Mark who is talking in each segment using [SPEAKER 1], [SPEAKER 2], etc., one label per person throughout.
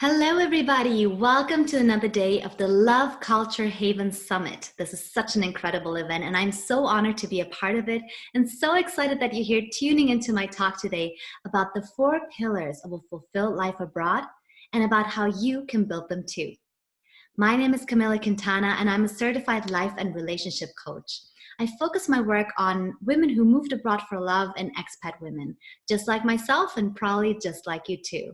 [SPEAKER 1] Hello, everybody. Welcome to another day of the Love Culture Haven Summit. This is such an incredible event, and I'm so honored to be a part of it and so excited that you're here tuning into my talk today about the 4 pillars of a fulfilled life abroad and about how you can build them too. My name is Camilla Quintana, and I'm a certified life and relationship coach. I focus my work on women who moved abroad for love and expat women, just like myself and probably just like you too.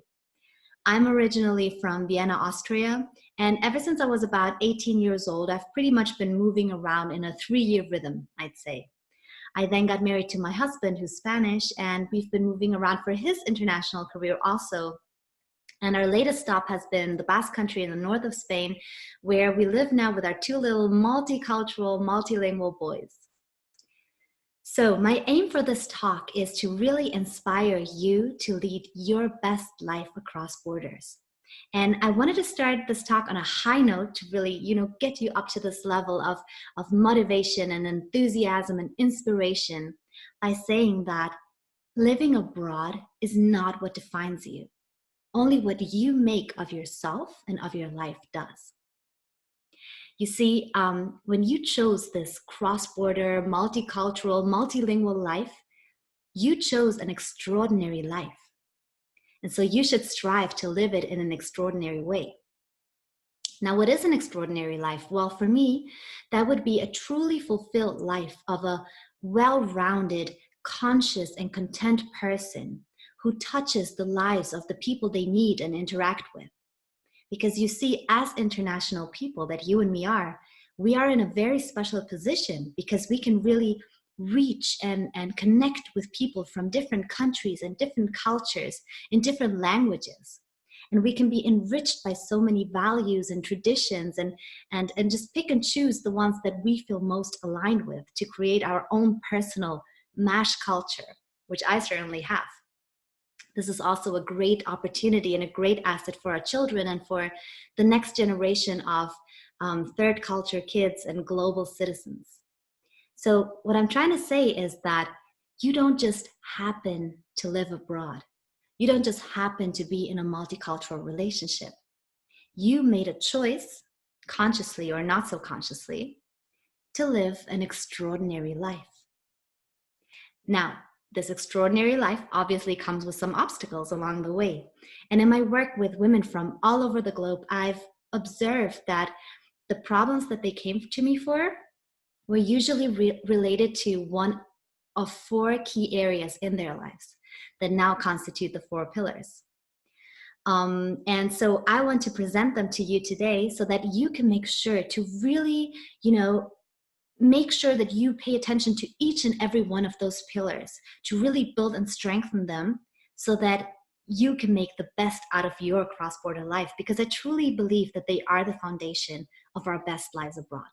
[SPEAKER 1] I'm originally from Vienna, Austria, and ever since I was about 18 years old, I've pretty much been moving around in a 3-year rhythm, I'd say. I then got married to my husband, who's Spanish, and we've been moving around for his international career also. And our latest stop has been the Basque Country in the north of Spain, where we live now with our 2 little multicultural, multilingual boys. So my aim for this talk is to really inspire you to lead your best life across borders. And I wanted to start this talk on a high note to really, get you up to this level of motivation and enthusiasm and inspiration by saying that living abroad is not what defines you. Only what you make of yourself and of your life does. You see, when you chose this cross-border, multicultural, multilingual life, you chose an extraordinary life. And so you should strive to live it in an extraordinary way. Now, what is an extraordinary life? Well, for me, that would be a truly fulfilled life of a well-rounded, conscious, and content person who touches the lives of the people they meet and interact with. Because you see, as international people that you and me are, we are in a very special position because we can really reach and connect with people from different countries and different cultures in different languages. And we can be enriched by so many values and traditions and just pick and choose the ones that we feel most aligned with to create our own personal mash culture, which I certainly have. This is also a great opportunity and a great asset for our children and for the next generation of third culture kids and global citizens. So what I'm trying to say is that you don't just happen to live abroad. You don't just happen to be in a multicultural relationship. You made a choice, consciously or not so consciously, to live an extraordinary life. Now, this extraordinary life obviously comes with some obstacles along the way. And in my work with women from all over the globe, I've observed that the problems that they came to me for were usually related to one of 4 key areas in their lives that now constitute the 4 pillars. And so I want to present them to you today so that you can make sure to really, make sure that you pay attention to each and every one of those pillars to really build and strengthen them so that you can make the best out of your cross-border life, because I truly believe that they are the foundation of our best lives abroad.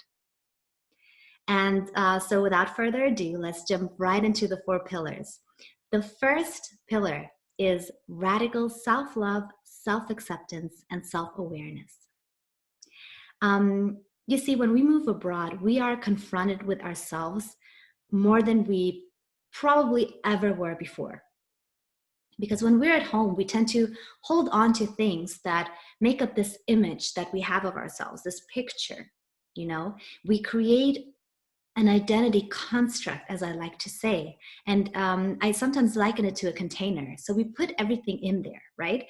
[SPEAKER 1] And so without further ado, let's jump right into the 4 pillars. The first pillar is radical self-love, self-acceptance, and self-awareness. You see, when we move abroad, we are confronted with ourselves more than we probably ever were before. Because when we're at home, we tend to hold on to things that make up this image that we have of ourselves, this picture, We create an identity construct, as I like to say. And I sometimes liken it to a container. So we put everything in there, right?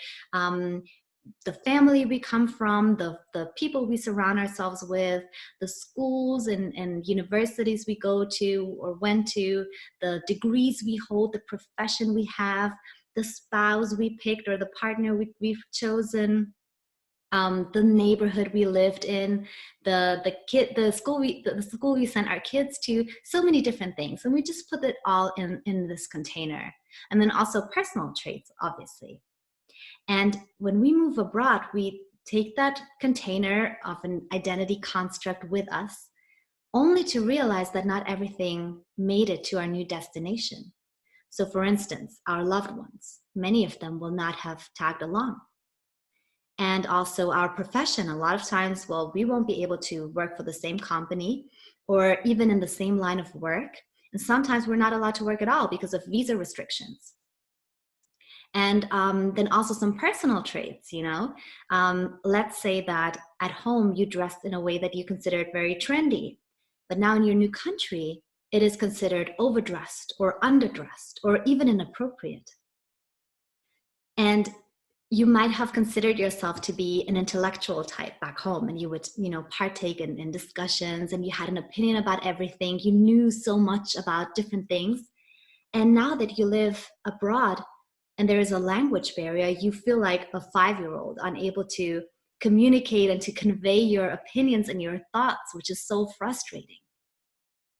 [SPEAKER 1] The family we come from, the people we surround ourselves with, the schools and universities we go to or went to, the degrees we hold, the profession we have, the spouse we picked or the partner we've chosen, the neighborhood we lived in, the school we sent our kids to, so many different things. And we just put it all in this container. And then also personal traits, obviously. And when we move abroad, we take that container of an identity construct with us, only to realize that not everything made it to our new destination. So for instance, our loved ones, many of them will not have tagged along. And also our profession, a lot of times, we won't be able to work for the same company or even in the same line of work. And sometimes we're not allowed to work at all because of visa restrictions. And then also some personal traits, let's say that at home you dressed in a way that you considered very trendy, but now in your new country, it is considered overdressed or underdressed or even inappropriate. And you might have considered yourself to be an intellectual type back home, and you would, partake in discussions, and you had an opinion about everything. You knew so much about different things. And now that you live abroad and there is a language barrier, you feel like a 5-year-old, unable to communicate and to convey your opinions and your thoughts, which is so frustrating.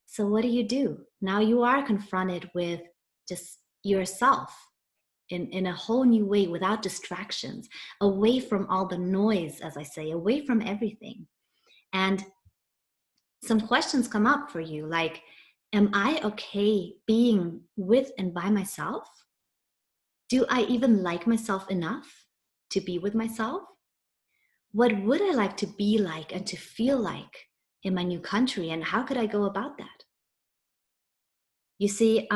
[SPEAKER 1] So what do? Now you are confronted with just yourself in a whole new way, without distractions, away from all the noise, as I say, away from everything. And some questions come up for you, like, am I okay being with and by myself? Do I even like myself enough to be with myself? What would I like to be like and to feel like in my new country? And how could I go about that? You see,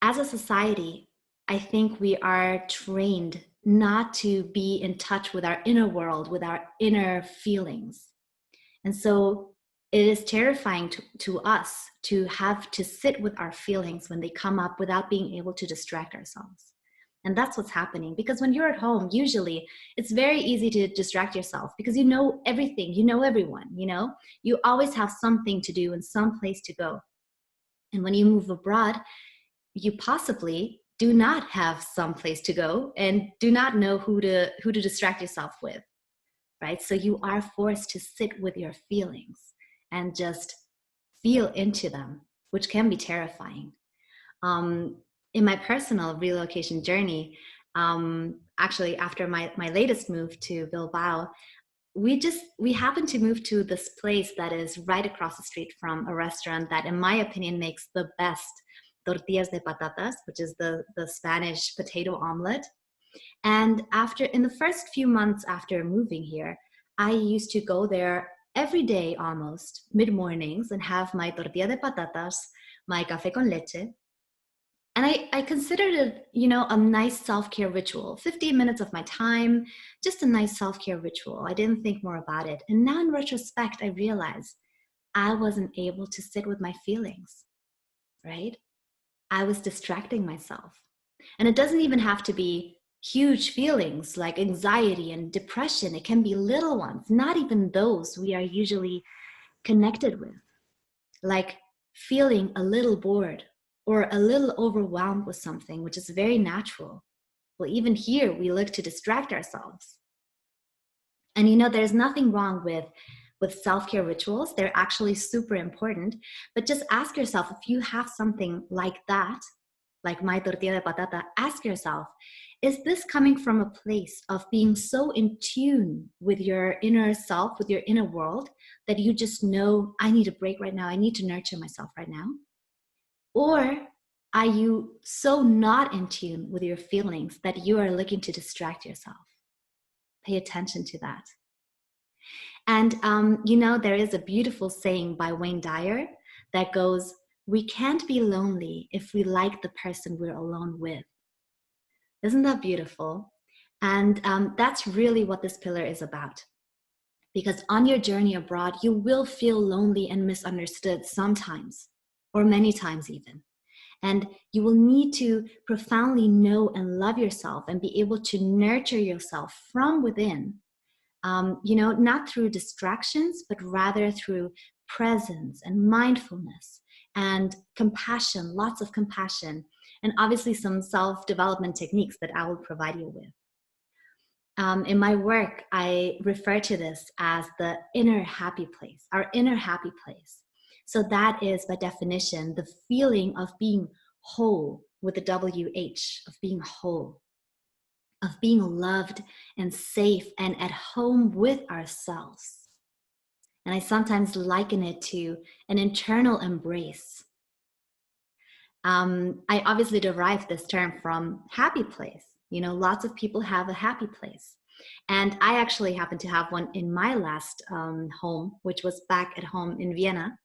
[SPEAKER 1] as a society, I think we are trained not to be in touch with our inner world, with our inner feelings. And so it is terrifying to us to have to sit with our feelings when they come up without being able to distract ourselves. And that's what's happening, because when you're at home, usually it's very easy to distract yourself because you know everything, you know everyone, you always have something to do and some place to go. And when you move abroad, you possibly do not have some place to go and do not know who to distract yourself with, right? So you are forced to sit with your feelings and just feel into them, which can be terrifying. In my personal relocation journey, actually after my latest move to Bilbao, we happened to move to this place that is right across the street from a restaurant that, in my opinion, makes the best tortillas de patatas, which is the Spanish potato omelet. And in the first few months after moving here, I used to go there every day almost, mid-mornings, and have my tortilla de patatas, my café con leche. And I considered it, a nice self-care ritual, 15 minutes of my time, just a nice self-care ritual. I didn't think more about it. And now in retrospect, I realized I wasn't able to sit with my feelings, right? I was distracting myself. And it doesn't even have to be huge feelings like anxiety and depression. It can be little ones, not even those we are usually connected with, like feeling a little bored or a little overwhelmed with something, which is very natural. Well, even here, we look to distract ourselves. And there's nothing wrong with self-care rituals. They're actually super important. But just ask yourself, if you have something like that, like my tortilla de patata, ask yourself, is this coming from a place of being so in tune with your inner self, with your inner world, that you just know, I need a break right now, I need to nurture myself right now? Or are you so not in tune with your feelings that you are looking to distract yourself? Pay attention to that. And, there is a beautiful saying by Wayne Dyer that goes, we can't be lonely if we like the person we're alone with. Isn't that beautiful? And that's really what this pillar is about. Because on your journey abroad, you will feel lonely and misunderstood sometimes, or many times even. And you will need to profoundly know and love yourself and be able to nurture yourself from within. Not through distractions, but rather through presence and mindfulness and compassion, lots of compassion, and obviously some self-development techniques that I will provide you with. In my work, I refer to this as the inner happy place, our inner happy place. So that is, by definition, the feeling of being whole with the WH, of being whole, of being loved and safe and at home with ourselves. And I sometimes liken it to an internal embrace. I obviously derived this term from happy place. Lots of people have a happy place. And I actually happen to have one in my last home, which was back at home in Vienna.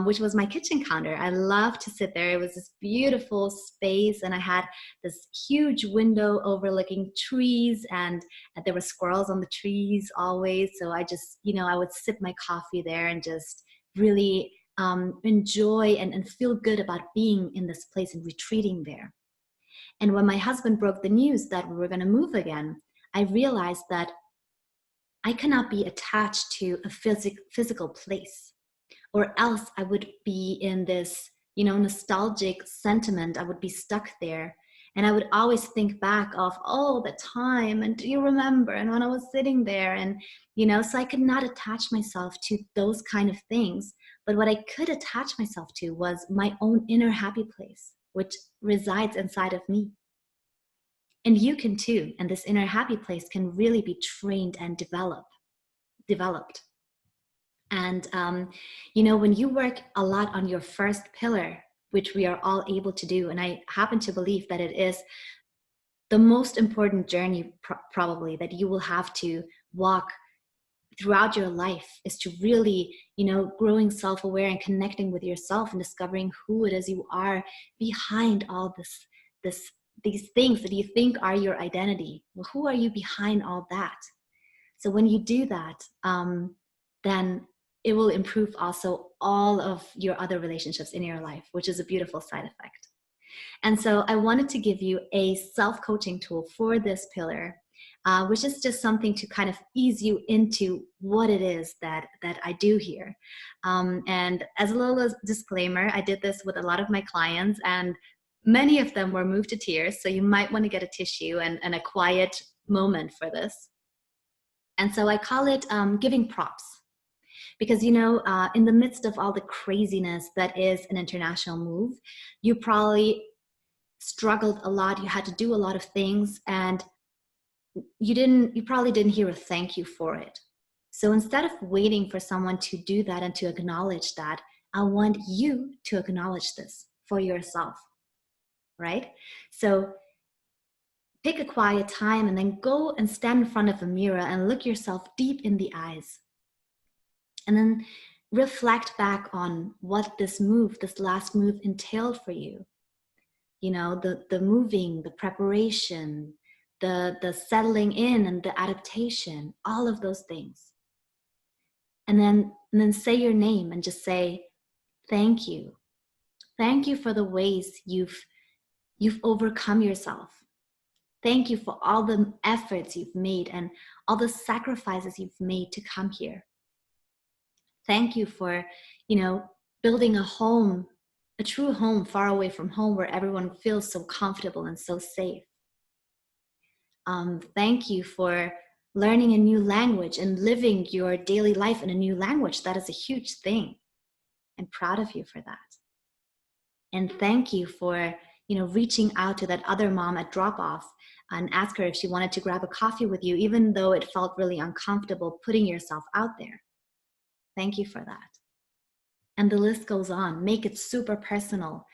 [SPEAKER 1] which was my kitchen counter. I loved to sit there. It was this beautiful space, and I had this huge window overlooking trees, and there were squirrels on the trees always. So I just, I would sip my coffee there and just really enjoy and feel good about being in this place and retreating there. And when my husband broke the news that we were going to move again, I realized that I cannot be attached to a physical place, or else I would be in this, nostalgic sentiment. I would be stuck there. And I would always think back of, oh, the time, and do you remember? And when I was sitting there, and, so I could not attach myself to those kind of things. But what I could attach myself to was my own inner happy place, which resides inside of me. And you can too. And this inner happy place can really be trained and developed. And, when you work a lot on your first pillar, which we are all able to do, and I happen to believe that it is the most important journey probably that you will have to walk throughout your life, is to really, growing self-aware and connecting with yourself and discovering who it is you are behind all these things that you think are your identity. Well, who are you behind all that? So when you do that, then it will improve also all of your other relationships in your life, which is a beautiful side effect. And so I wanted to give you a self-coaching tool for this pillar, which is just something to kind of ease you into what it is that I do here. And as a little disclaimer, I did this with a lot of my clients, and many of them were moved to tears. So you might want to get a tissue and a quiet moment for this. And so I call it giving props. Because, in the midst of all the craziness that is an international move, you probably struggled a lot. You had to do a lot of things, and you probably didn't hear a thank you for it. So instead of waiting for someone to do that and to acknowledge that, I want you to acknowledge this for yourself, right? So pick a quiet time and then go and stand in front of a mirror and look yourself deep in the eyes. And then reflect back on what this last move entailed for you. The moving, the preparation, the settling in and the adaptation, all of those things. And then say your name and just say, thank you. Thank you for the ways you've overcome yourself. Thank you for all the efforts you've made and all the sacrifices you've made to come here. Thank you for, building a home, a true home far away from home where everyone feels so comfortable and so safe. Thank you for learning a new language and living your daily life in a new language. That is a huge thing. I'm proud of you for that. And thank you for, reaching out to that other mom at drop-off and ask her if she wanted to grab a coffee with you, even though it felt really uncomfortable putting yourself out there. Thank you for that. And the list goes on. Make it super personal.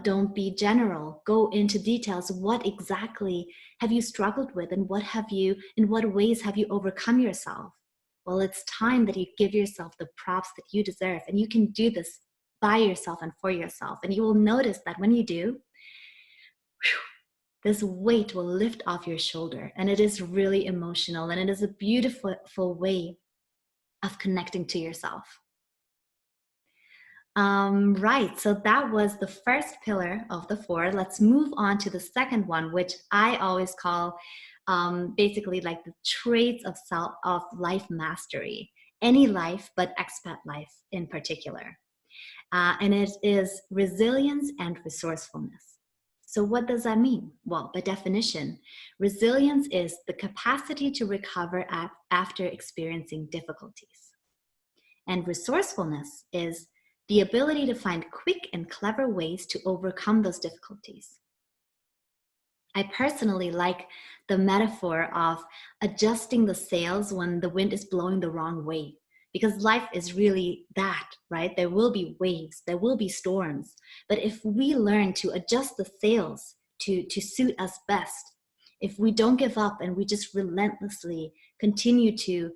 [SPEAKER 1] Don't be general. Go into details. What exactly have you struggled with, and in what ways have you overcome yourself? Well, it's time that you give yourself the props that you deserve. And you can do this by yourself and for yourself. And you will notice that when you do, this weight will lift off your shoulder. And it is really emotional. And it is a beautiful way of connecting to yourself. Right, so that was the first pillar of the 4. Let's move on to the second one, which I always call basically like the traits of life mastery. Any life, but expat life in particular. And it is resilience and resourcefulness. So what does that mean? Well, by definition, resilience is the capacity to recover after experiencing difficulties. And resourcefulness is the ability to find quick and clever ways to overcome those difficulties. I personally like the metaphor of adjusting the sails when the wind is blowing the wrong way, because life is really that, right? There will be waves, there will be storms, but if we learn to adjust the sails to suit us best, if we don't give up and we just relentlessly continue to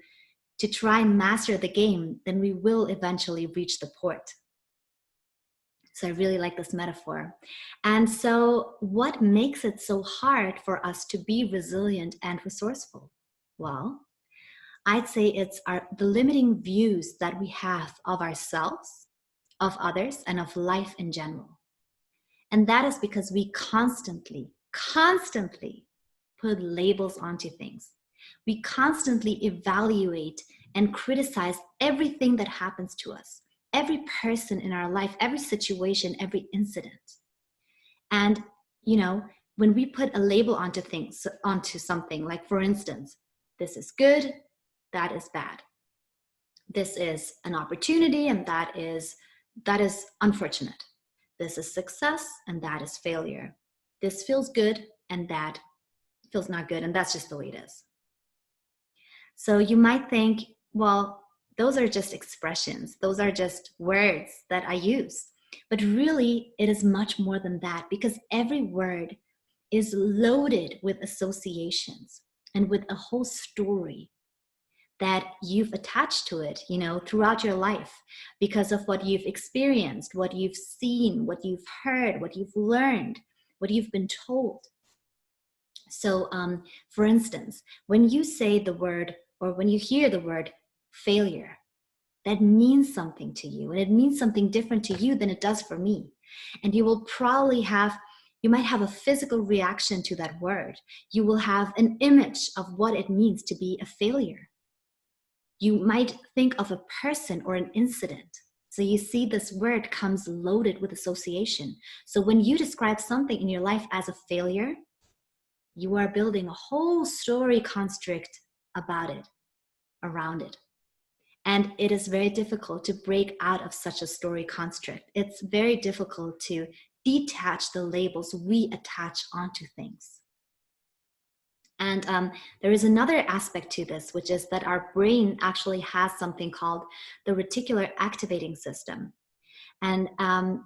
[SPEAKER 1] try and master the game, then we will eventually reach the port. So I really like this metaphor. And so what makes it so hard for us to be resilient and resourceful? Well, I'd say it's the limiting views that we have of ourselves, of others, and of life in general. And that is because we constantly put labels onto things. We constantly evaluate and criticize everything that happens to us, every person in our life, every situation, every incident. And, when we put a label onto something, like for instance, this is good, that is bad. This is an opportunity, and that is unfortunate. This is success, and that is failure. This feels good, and that feels not good, and that's just the way it is. So you might think, well, those are just expressions. Those are just words that I use. But really, it is much more than that, because every word is loaded with associations and with a whole story that you've attached to it, throughout your life, because of what you've experienced, what you've seen, what you've heard, what you've learned, what you've been told. So, for instance, when you say the word, or when you hear the word failure, that means something to you, and it means something different to you than it does for me. And you might have a physical reaction to that word. You will have an image of what it means to be a failure. You might think of a person or an incident. So you see, this word comes loaded with association. So when you describe something in your life as a failure, you are building a whole story construct about it, around it. And it is very difficult to break out of such a story construct. It's very difficult to detach the labels we attach onto things. And there is another aspect to this, which is that our brain actually has something called the reticular activating system. And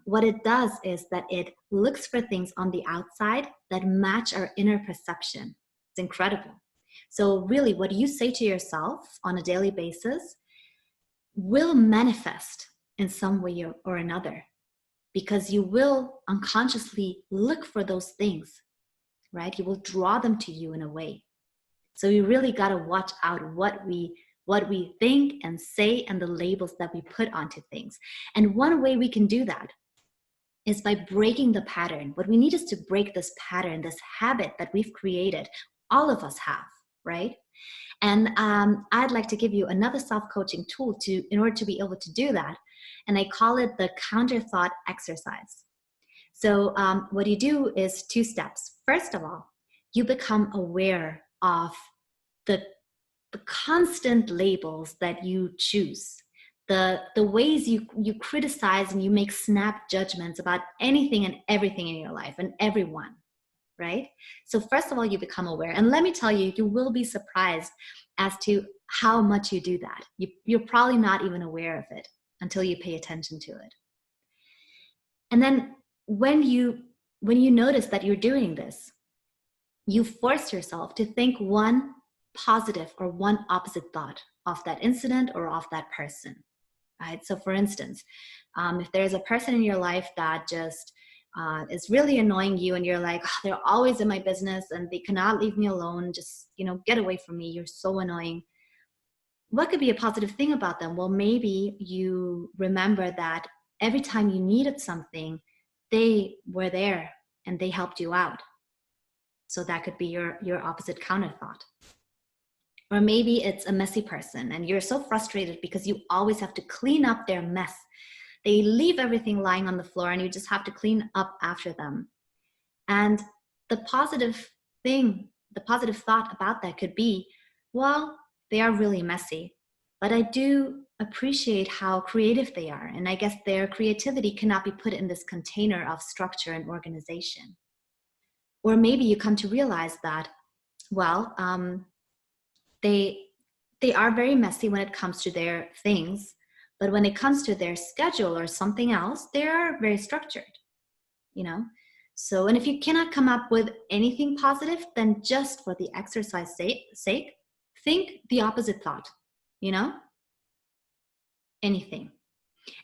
[SPEAKER 1] what it does is that it looks for things on the outside that match our inner perception. It's incredible. So really, what you say to yourself on a daily basis will manifest in some way or another, because you will unconsciously look for those things, right? You will draw them to you in a way. So you really got to watch out what we think and say, and the labels that we put onto things. And one way we can do that is by breaking the pattern. What we need is to break this pattern, this habit that we've created. All of us have, right? And I'd like to give you another self-coaching tool in order to be able to do that. And I call it the counter thought exercise. So what you do is 2 steps. First of all, you become aware of the constant labels that you choose, the ways you criticize and you make snap judgments about anything and everything in your life and everyone, right? So first of all, you become aware. And let me tell you, you will be surprised as to how much you do that. You're probably not even aware of it until you pay attention to it. And then when you notice that you're doing this, you force yourself to think one positive or one opposite thought of that incident or of that person, right? So for instance, if there's a person in your life that just is really annoying you, and you're like, oh, they're always in my business and they cannot leave me alone, just, get away from me, you're so annoying. What could be a positive thing about them? Well, maybe you remember that every time you needed something, they were there and they helped you out. So that could be your opposite counter thought. Or maybe it's a messy person and you're so frustrated because you always have to clean up their mess. They leave everything lying on the floor and you just have to clean up after them. And the positive thought about that could be, well, they are really messy, but I do appreciate how creative they are. And I guess their creativity cannot be put in this container of structure and organization. Or maybe you come to realize that, well, they are very messy when it comes to their things, but when it comes to their schedule or something else, they are very structured, So, and if you cannot come up with anything positive, then just for the exercise sake, think the opposite thought, anything.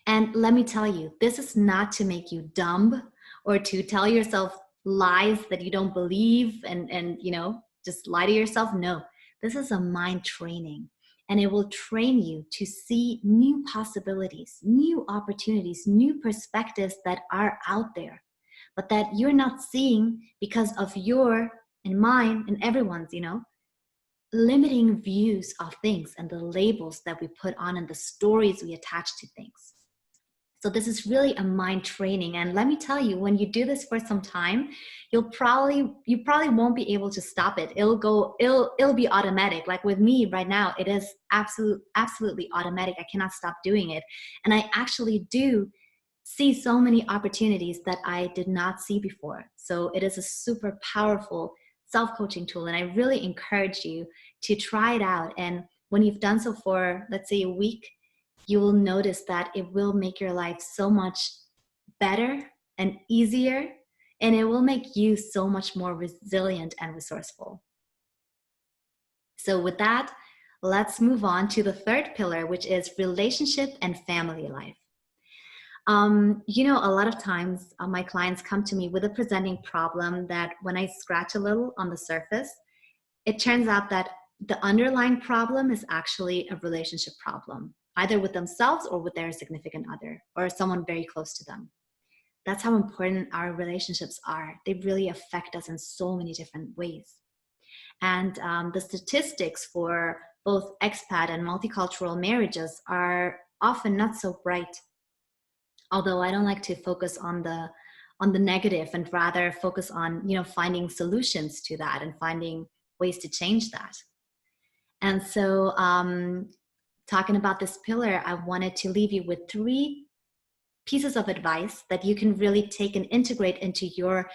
[SPEAKER 1] And let me tell you, this is not to make you dumb or to tell yourself lies that you don't believe and just lie to yourself. No, this is a mind training, and it will train you to see new possibilities, new opportunities, new perspectives that are out there, but that you're not seeing because of your and mine and everyone's, limiting views of things and the labels that we put on and the stories we attach to things. So this is really a mind training. And let me tell you, when you do this for some time, you probably won't be able to stop it. It'll be automatic. Like with me right now, it is absolutely automatic. I cannot stop doing it. And I actually do see so many opportunities that I did not see before. So it is a super powerful self-coaching tool. And I really encourage you to try it out. And when you've done so for, let's say, a week, you will notice that it will make your life so much better and easier, and it will make you so much more resilient and resourceful. So with that, let's move on to the third pillar, which is relationship and family life. A lot of times my clients come to me with a presenting problem that when I scratch a little on the surface, it turns out that the underlying problem is actually a relationship problem, either with themselves or with their significant other or someone very close to them. That's how important our relationships are. They really affect us in so many different ways. And the statistics for both expat and multicultural marriages are often not so bright. Although I don't like to focus on the negative and rather focus on, finding solutions to that and finding ways to change that. And so talking about this pillar, I wanted to leave you with 3 pieces of advice that you can really take and integrate into your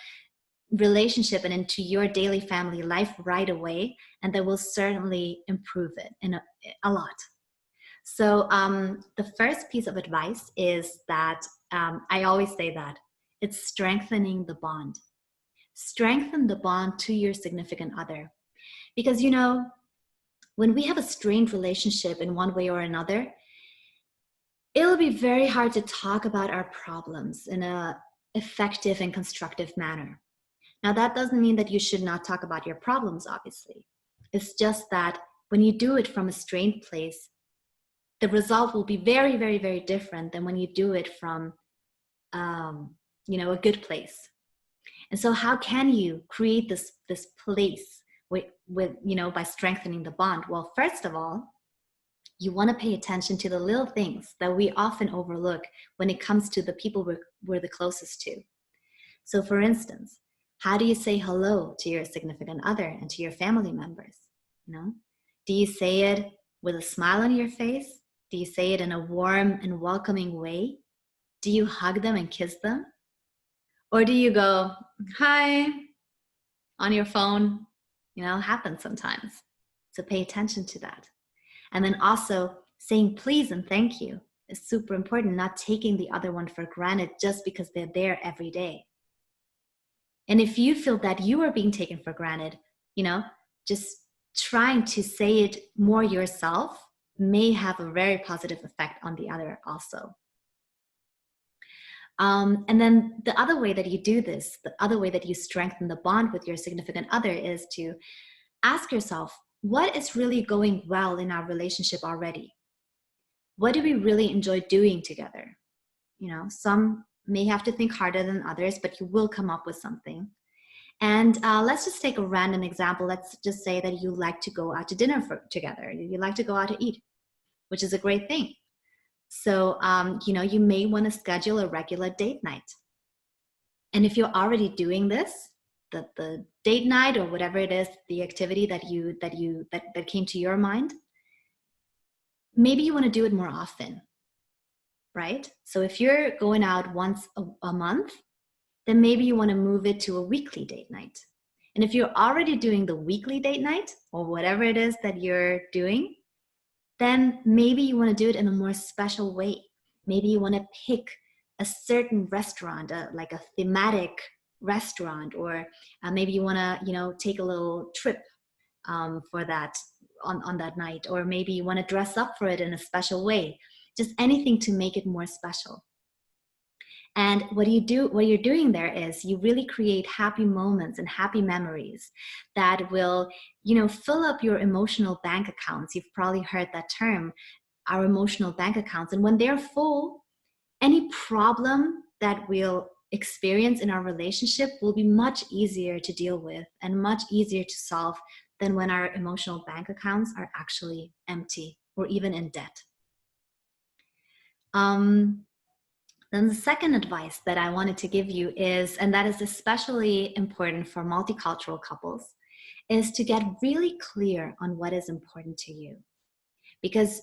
[SPEAKER 1] relationship and into your daily family life right away, and that will certainly improve it in a lot. So the first piece of advice is that I always say that it's strengthening the bond. Strengthen the bond to your significant other. Because, when we have a strained relationship in one way or another, it'll be very hard to talk about our problems in an effective and constructive manner. Now, that doesn't mean that you should not talk about your problems, obviously. It's just that when you do it from a strained place, the result will be very, very, very different than when you do it from, a good place. And so how can you create this place with by strengthening the bond? Well, first of all, you want to pay attention to the little things that we often overlook when it comes to the people we're the closest to. So for instance, how do you say hello to your significant other and to your family members? Do you say it with a smile on your face? Do you say it in a warm and welcoming way? Do you hug them and kiss them? Or do you go, hi, on your phone? Happens sometimes. So pay attention to that. And then also saying please and thank you is super important, not taking the other one for granted just because they're there every day. And if you feel that you are being taken for granted, just trying to say it more yourself may have a very positive effect on the other also. And then the other way that you do this, the other way that you strengthen the bond with your significant other is to ask yourself, what is really going well in our relationship already? What do we really enjoy doing together? Some may have to think harder than others, but you will come up with something. And let's just take a random example. Let's just say that you like to go out to dinner together. You like to go out to eat, which is a great thing. So, you may want to schedule a regular date night. And if you're already doing this, the date night or whatever it is, the activity that came to your mind, maybe you want to do it more often, right? So if you're going out once a month, then maybe you want to move it to a weekly date night. And if you're already doing the weekly date night or whatever it is that you're doing, then maybe you want to do it in a more special way. Maybe you want to pick a certain restaurant, like a thematic restaurant, or maybe you want to, take a little trip for that on that night, or maybe you want to dress up for it in a special way. just anything to make it more special. And what you're doing there is you really create happy moments and happy memories that will, fill up your emotional bank accounts. You've probably heard that term, our emotional bank accounts. And when they're full, any problem that we'll experience in our relationship will be much easier to deal with and much easier to solve than when our emotional bank accounts are actually empty or even in debt. Then the second advice that I wanted to give you is, and that is especially important for multicultural couples, is to get really clear on what is important to you. Because,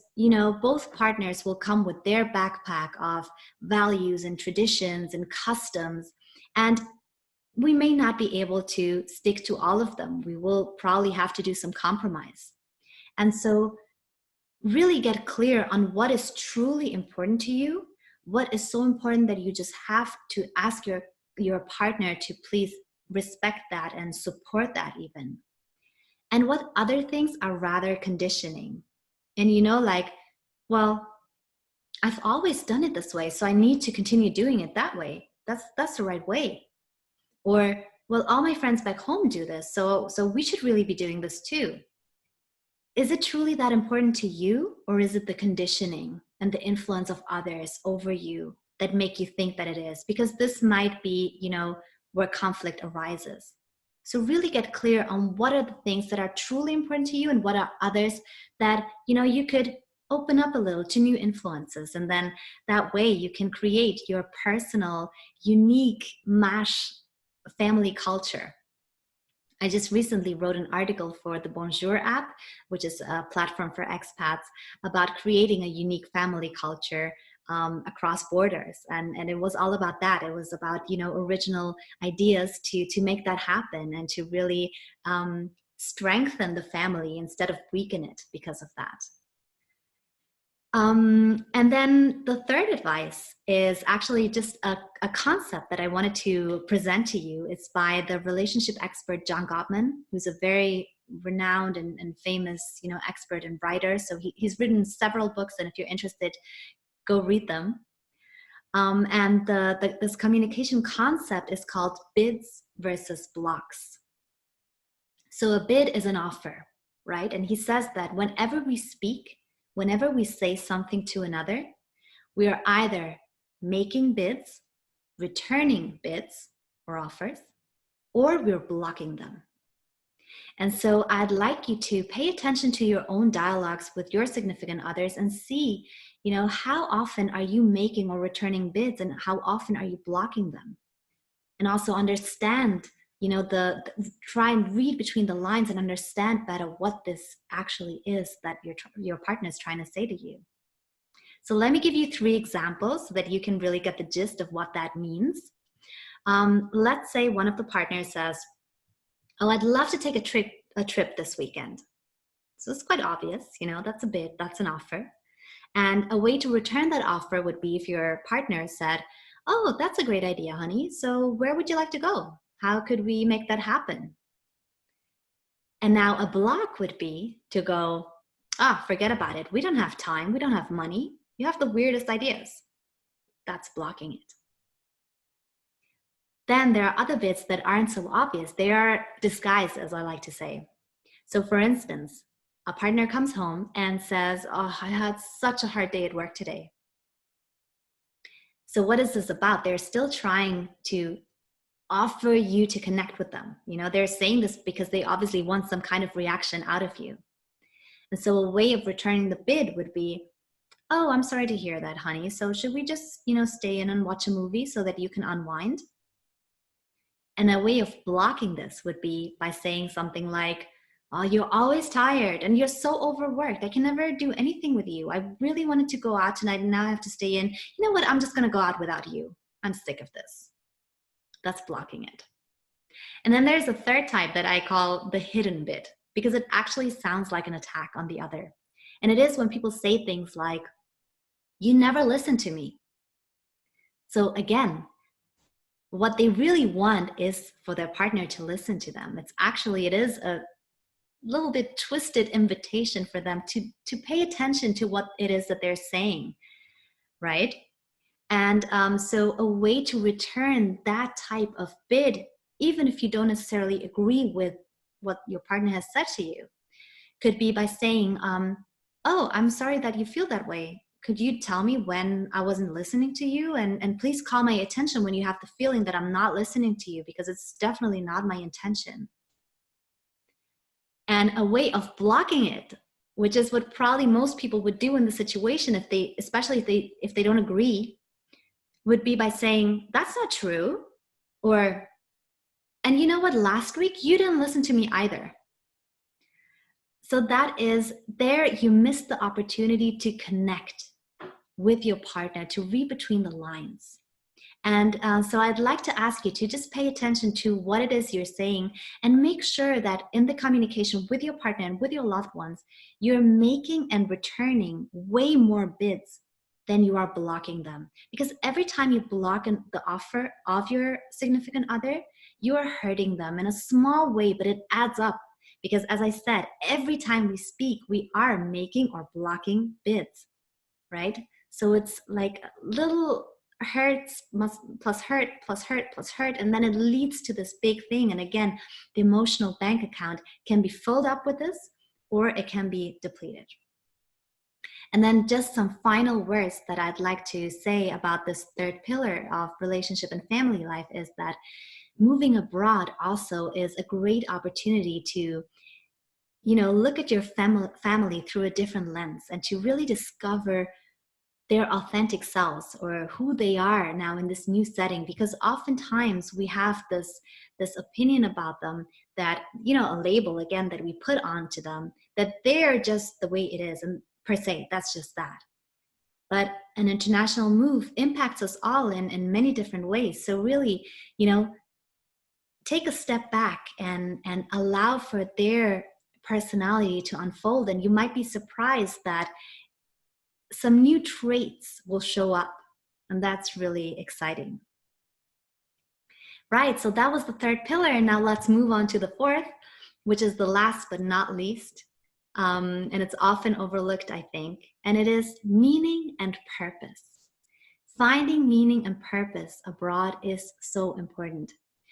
[SPEAKER 1] both partners will come with their backpack of values and traditions and customs, and we may not be able to stick to all of them. We will probably have to do some compromise. And so really get clear on what is truly important to you, what is so important that you just have to ask your partner to please respect that and support that even. And what other things are rather conditioning. And well, I've always done it this way, so I need to continue doing it that way. That's the right way. Or, well, all my friends back home do this, so we should really be doing this too. Is it truly that important to you, or is it the conditioning and the influence of others over you that make you think that it is? Because this might be, where conflict arises. So really get clear on what are the things that are truly important to you and what are others that, you could open up a little to new influences. And then that way you can create your personal, unique MASH family culture. I just recently wrote an article for the Bonjour app, which is a platform for expats, about creating a unique family culture across borders. And it was all about that. It was about, original ideas to make that happen and to really strengthen the family instead of weaken it because of that. And then the third advice is actually just a concept that I wanted to present to you. It's by the relationship expert John Gottman, who's a very renowned and famous, expert and writer. So he's written several books, and if you're interested, go read them. And this communication concept is called bids versus blocks. So a bid is an offer, right? And he says that whenever we speak, whenever we say something to another, we are either making bids, returning bids or offers, or we're blocking them. And so I'd like you to pay attention to your own dialogues with your significant others and see, how often are you making or returning bids and how often are you blocking them? And also understand, try and read between the lines and understand better what this actually is that your partner is trying to say to you. So let me give you 3 examples so that you can really get the gist of what that means. Let's say one of the partners says, oh, I'd love to take a trip this weekend. So it's quite obvious, that's a bid, that's an offer. And a way to return that offer would be if your partner said, oh, that's a great idea, honey. So where would you like to go? How could we make that happen? And now a block would be to go, forget about it. We don't have time. We don't have money. You have the weirdest ideas. That's blocking it. Then there are other bits that aren't so obvious. They are disguised, as I like to say. So for instance, a partner comes home and says, oh, I had such a hard day at work today. So what is this about? They're still trying to offer you to connect with them. They're saying this because they obviously want some kind of reaction out of you. And so a way of returning the bid would be, oh, I'm sorry to hear that, honey. So should we just, stay in and watch a movie so that you can unwind? And a way of blocking this would be by saying something like, oh, you're always tired and you're so overworked. I can never do anything with you. I really wanted to go out tonight and now I have to stay in. You know what? I'm just going to go out without you. I'm sick of this. That's blocking it. And then there's a third type that I call the hidden bid, because it actually sounds like an attack on the other. And it is when people say things like, you never listen to me. So again, what they really want is for their partner to listen to them. It is a little bit twisted invitation for them to pay attention to what it is that they're saying. right? And so a way to return that type of bid, even if you don't necessarily agree with what your partner has said to you, could be by saying, oh, I'm sorry that you feel that way. Could you tell me when I wasn't listening to you? And please call my attention when you have the feeling that I'm not listening to you, because it's definitely not my intention. And a way of blocking it, which is what probably most people would do in the situation, if they, especially if they don't agree, would be by saying, that's not true. Or, and you know what, last week you didn't listen to me either. So that is, there you missed the opportunity to connect with your partner, to read between the lines. And so I'd like to ask you to just pay attention to what it is you're saying, and make sure that in the communication with your partner and with your loved ones, you're making and returning way more bids than you are blocking them. Because every time you block the offer of your significant other, you are hurting them in a small way, but it adds up. Because as I said, every time we speak, we are making or blocking bids, right? So it's like little hurts plus hurt plus hurt plus hurt, and then it leads to this big thing. And again, the emotional bank account can be filled up with this, or it can be depleted. And then just some final words that I'd like to say about this third pillar of relationship and family life is that moving abroad also is a great opportunity to, you know, look at your family through a different lens, and to really discover their authentic selves, or who they are now in this new setting. Because oftentimes we have this opinion about them, that, you know, a label again that we put onto them, that they're just the way it is, and per se that's just that. But an international move impacts us all in many different ways. So really, you know, take a step back and allow for their personality to unfold, and you might be surprised that some new traits will show up, and that's really exciting. Right, so that was the third pillar, and now let's move on to the fourth, which is the last but not least, and it's often overlooked, I think, and it is meaning and purpose. Finding meaning and purpose abroad is so important.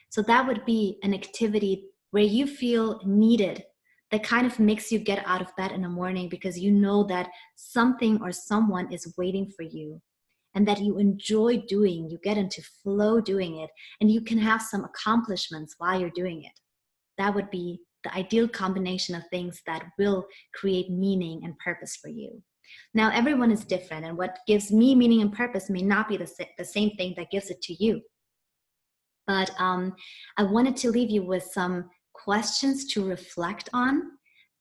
[SPEAKER 1] So that would be an activity where you feel needed, that kind of makes you get out of bed in the morning because you know that something or someone is waiting for you, and that you enjoy doing. You get into flow doing it, and you can have some accomplishments while you're doing it. That would be the ideal combination of things that will create meaning and purpose for you. Now, everyone is different, and what gives me meaning and purpose may not be the same thing that gives it to you. But I wanted to leave you with some questions to reflect on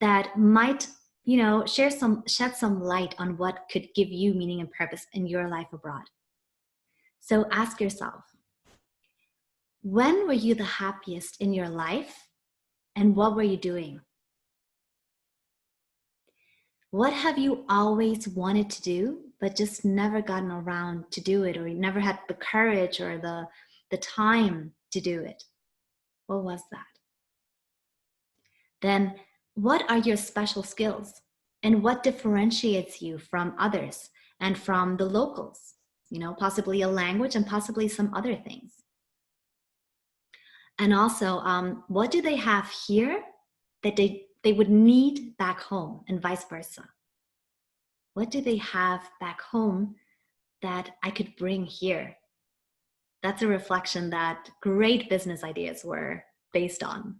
[SPEAKER 1] that might, you know, shed some light on what could give you meaning and purpose in your life abroad. So ask yourself, when were you the happiest in your life, and what were you doing? What have you always wanted to do but just never gotten around to do it, or you never had the courage or the time to do it? What was that? Then what are your special skills, and what differentiates you from others and from the locals? You know, possibly a language and possibly some other things. And also, what do they have here that they would need back home, and vice versa? What do they have back home that I could bring here? That's a reflection that great business ideas were based on.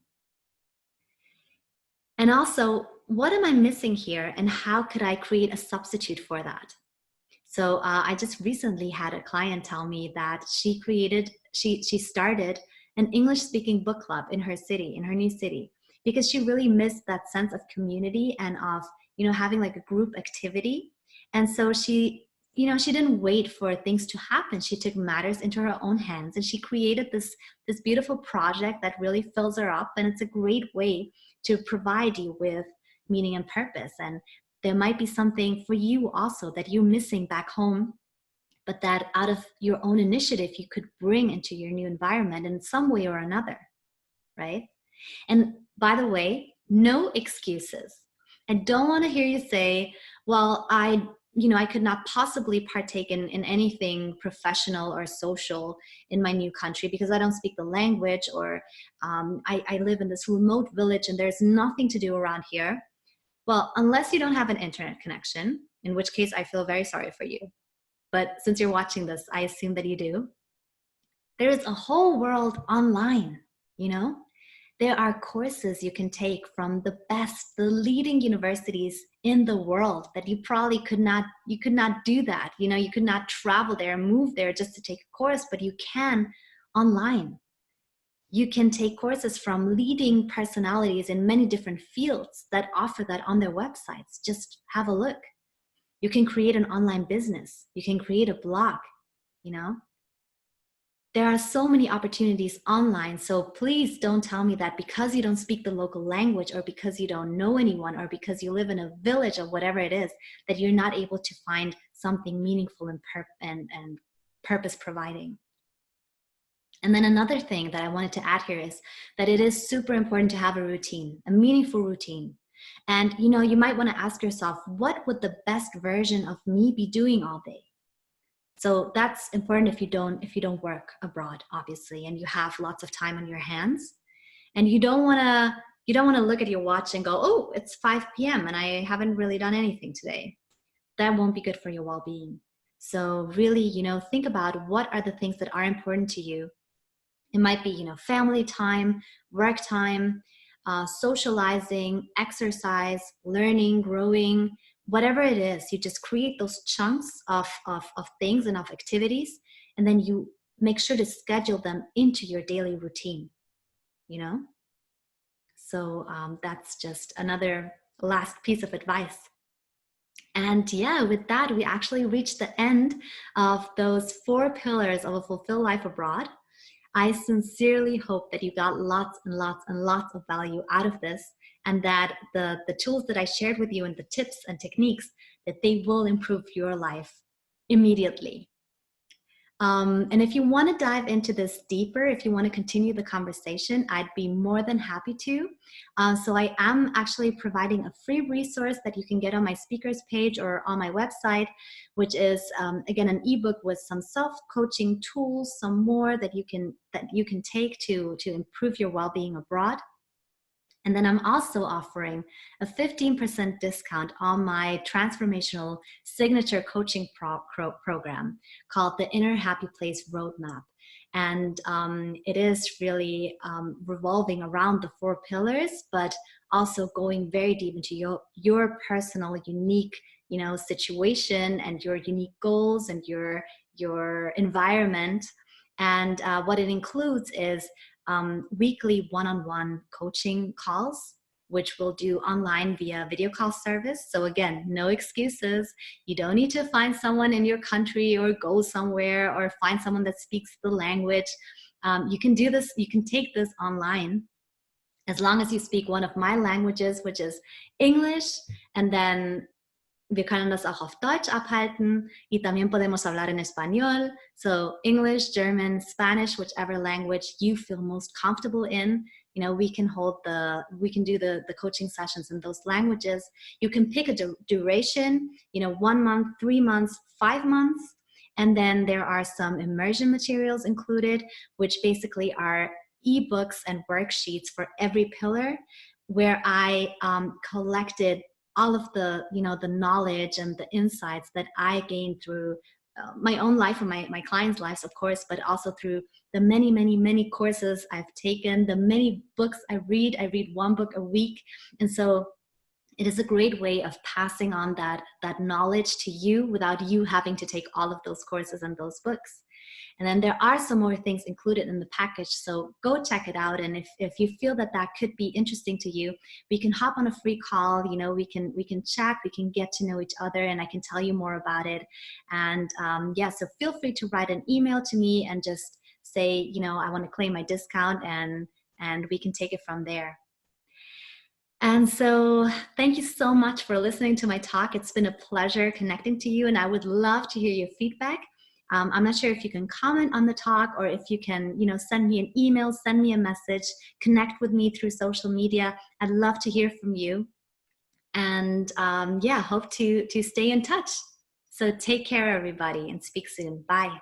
[SPEAKER 1] And also, what am I missing here, and how could I create a substitute for that? So I just recently had a client tell me that she started an English-speaking book club in her city, in her new city, because she really missed that sense of community and of, you know, having like a group activity. And so she, you know, she didn't wait for things to happen. She took matters into her own hands, and she created this beautiful project that really fills her up. And it's a great way to provide you with meaning and purpose. And there might be something for you also that you're missing back home, but that out of your own initiative, you could bring into your new environment in some way or another, right? And by the way, no excuses. I don't want to hear you say, well, I could not possibly partake in anything professional or social in my new country because I don't speak the language, or I live in this remote village and there's nothing to do around here. Well, unless you don't have an internet connection, in which case I feel very sorry for you. But since you're watching this, I assume that you do. There is a whole world online, you know? There are courses you can take from the best, the leading universities in the world that you probably could not do that. You could not travel there and move there just to take a course, but you can online. You can take courses from leading personalities in many different fields that offer that on their websites. Just have a look. You can create an online business. You can create a blog, There are so many opportunities online, so please don't tell me that because you don't speak the local language, or because you don't know anyone, or because you live in a village or whatever it is, that you're not able to find something meaningful and purpose providing. And then another thing that I wanted to add here is that it is super important to have a routine, a meaningful routine. And you might want to ask yourself, what would the best version of me be doing all day? So that's important if you don't work abroad, obviously, and you have lots of time on your hands, and you don't want to look at your watch and go, oh, it's 5 p.m. and I haven't really done anything today. That won't be good for your well-being. So really, think about what are the things that are important to you. It might be, family time, work time, socializing, exercise, learning, growing, whatever it is. You just create those chunks of things and of activities, and then you make sure to schedule them into your daily routine, So that's just another last piece of advice. And yeah, with that, we actually reached the end of those 4 pillars of a fulfilled life abroad. I sincerely hope that you got lots and lots and lots of value out of this, and that the tools that I shared with you and the tips and techniques, that they will improve your life immediately. And if you want to dive into this deeper, if you want to continue the conversation, I'd be more than happy to. So I am actually providing a free resource that you can get on my speakers page or on my website, which is, again, an ebook with some self-coaching tools, some more that you can take to improve your well-being abroad. And then I'm also offering a 15% discount on my transformational signature coaching program called the Inner Happy Place Roadmap. And it is really revolving around the 4 pillars, but also going very deep into your personal, unique, situation and your unique goals and your environment. And what it includes is weekly one-on-one coaching calls, which we'll do online via video call service. So again, no excuses. You don't need to find someone in your country or go somewhere or find someone that speaks the language. You can do this, you can take this online as long as you speak one of my languages, which is English, and then wir können das auch auf Deutsch abhalten, y también podemos hablar en español. So English, German, Spanish, whichever language you feel most comfortable in, we can do the coaching sessions in those languages. You can pick a duration, 1 month, 3 months, 5 months. And then there are some immersion materials included, which basically are ebooks and worksheets for every pillar, where I collected all of the knowledge and the insights that I gained through my own life and my clients' lives, of course, but also through the many, many, many courses I've taken, the many books I read. I read 1 book a week. And so it is a great way of passing on that knowledge to you without you having to take all of those courses and those books. And then there are some more things included in the package, so go check it out. And if you feel that could be interesting to you, we can hop on a free call. We can chat, we can get to know each other, and I can tell you more about it. And so feel free to write an email to me and just say, I want to claim my discount, and we can take it from there. And so thank you so much for listening to my talk. It's been a pleasure connecting to you, and I would love to hear your feedback. I'm not sure if you can comment on the talk, or if you can, send me an email, send me a message, connect with me through social media. I'd love to hear from you. And hope to stay in touch. So take care, everybody, and speak soon. Bye.